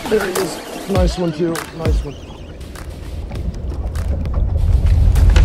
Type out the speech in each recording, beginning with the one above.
There he is. Nice one too. Nice one.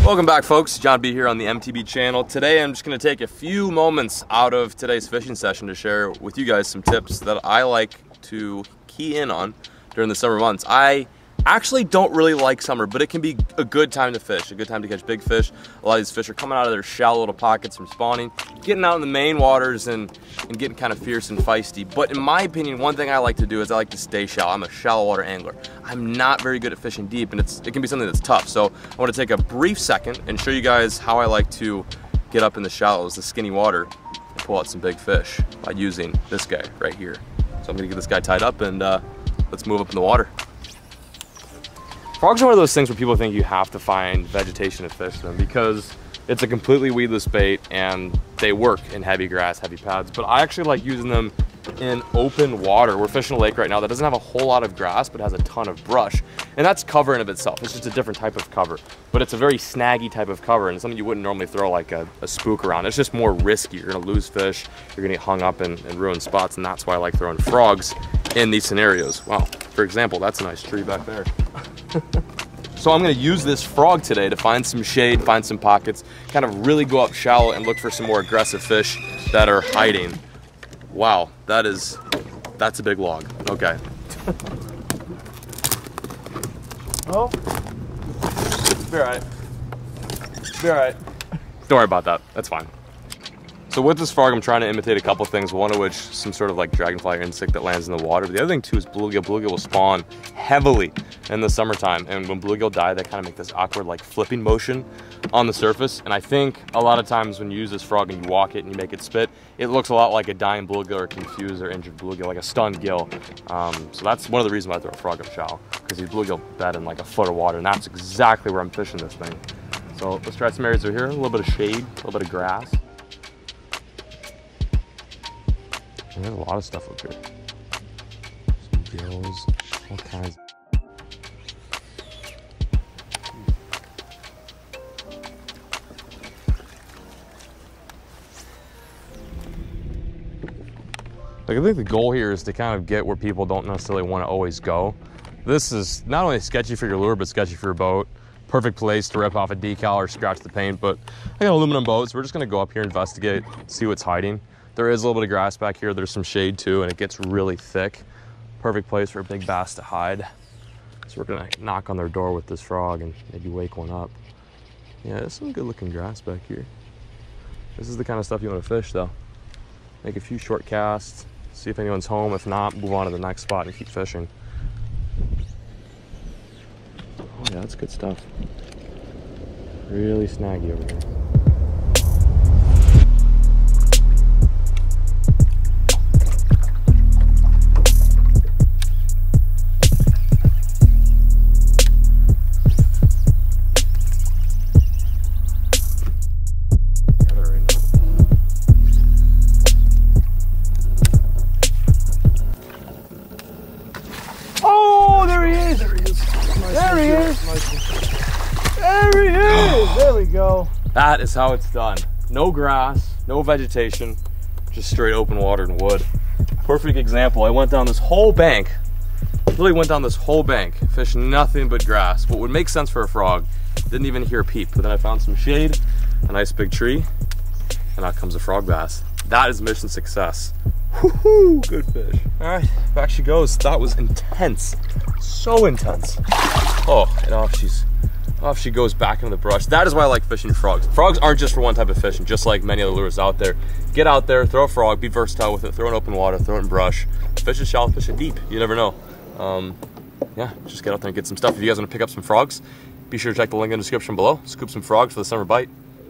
Welcome back, folks. Jon B here on the MTB channel. Today I'm just going to take a few moments out of today's fishing session to share with you guys some tips that I like to key in on during the summer months. I actually don't really like summer, but it can be a good time to fish, a good time to catch big fish. A lot of these fish are coming out of their shallow little pockets from spawning, getting out in the main waters and getting kind of fierce and feisty. But in my opinion, one thing I like to do is I like to stay shallow. I'm a shallow water angler. I'm not very good at fishing deep, and it can be something that's tough. So I want to take a brief second and show you guys how I like to get up in the shallows, the skinny water, and pull out some big fish by using this guy right here. So I'm gonna get this guy tied up and let's move up in the water. Frogs are one of those things where people think you have to find vegetation to fish them because it's a completely weedless bait and they work in heavy grass, heavy pads. But I actually like using them in open water. We're fishing a lake right now that doesn't have a whole lot of grass, but has a ton of brush. And that's cover in of itself. It's just a different type of cover. But it's a very snaggy type of cover and it's something you wouldn't normally throw like a spook around. It's just more risky. You're gonna lose fish, you're gonna get hung up and ruin spots, and that's why I like throwing frogs in these scenarios. Wow, for example, that's a nice tree back there. So I'm gonna use this frog today to find some shade, find some pockets, kind of really go up shallow and look for some more aggressive fish that are hiding. Wow, that's a big log. Okay. Oh. Be all right. Be all right. Don't worry about that. That's fine. So with this frog, I'm trying to imitate a couple things, one of which some sort of like dragonfly or insect that lands in the water. But the other thing too is bluegill. Bluegill will spawn heavily in the summertime. And when bluegill die, they kind of make this awkward like flipping motion on the surface. And I think a lot of times when you use this frog and you walk it and you make it spit, it looks a lot like a dying bluegill or confused or injured bluegill, like a stunned gill. So that's one of the reasons why I throw a frog up shallow, because these bluegill bed in like a foot of water, and that's exactly where I'm fishing this thing. So let's try some areas over here, a little bit of shade, a little bit of grass. And there's a lot of stuff up here. Some gills, all kinds. Like, I think the goal here is to kind of get where people don't necessarily want to always go. This is not only sketchy for your lure, but sketchy for your boat. Perfect place to rip off a decal or scratch the paint, but I got aluminum boats. We're just gonna go up here, investigate, see what's hiding. There is a little bit of grass back here. There's some shade too, and it gets really thick. Perfect place for a big bass to hide. So we're gonna knock on their door with this frog and maybe wake one up. Yeah, there's some good looking grass back here. This is the kind of stuff you wanna fish though. Make a few short casts, see if anyone's home. If not, move on to the next spot and keep fishing. Oh yeah, that's good stuff. Really snaggy over here. There he is! There we go. That is how it's done. No grass, no vegetation, just straight open water and wood. Perfect example. I went down this whole bank, literally went down this whole bank, fished nothing but grass. What would make sense for a frog, didn't even hear a peep. But then I found some shade, a nice big tree, and out comes a frog bass. That is mission success. Woohoo! Good fish. All right, back she goes. That was intense. So intense. Oh, and off she goes back into the brush. That is why I like fishing frogs. Frogs aren't just for one type of fishing, just like many other lures out there. Get out there, throw a frog, be versatile with it, throw it in open water, throw it in brush. Fish it shallow, fish it deep. You never know. Yeah, just get out there and get some stuff. If you guys want to pick up some frogs, be sure to check the link in the description below. Scoop some frogs for the summer bite.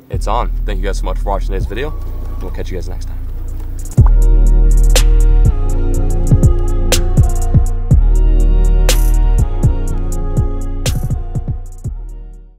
It's on. Thank you guys so much for watching today's video. We'll catch you guys next time.